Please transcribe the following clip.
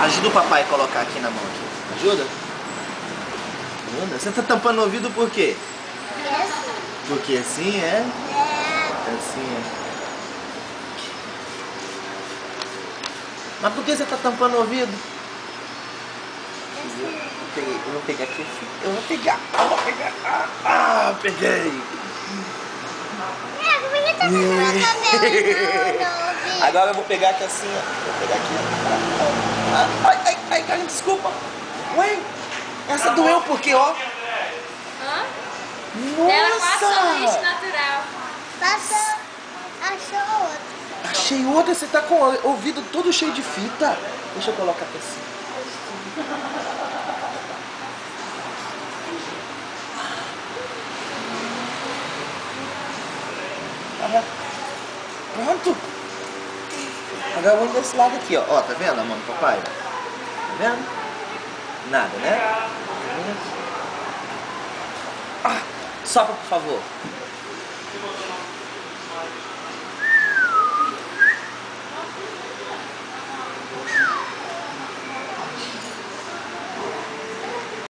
Ajuda o papai a colocar aqui na mão. Aqui. Ajuda? Ajuda? Você tá tampando o ouvido por quê? Porque assim é? Assim é. Mas por que você tá tampando o ouvido? Eu vou pegar aqui assim. Eu vou pegar. Peguei. Por que tá fazendo cabelo? Agora eu vou pegar aqui assim, ó. Vou pegar aqui. Ai, Carlinhos, desculpa. Ué, essa doeu porque, ó. Hã? Nossa! Ela passa sanduíche natural. Passou, achou outro. Achei outra, você tá com o ouvido todo cheio de fita. Deixa eu colocar aqui assim. Pronto. Agora vamos desse lado aqui, ó. Ó, tá vendo a mão do papai? Tá vendo? Nada, né? Sopra, por favor.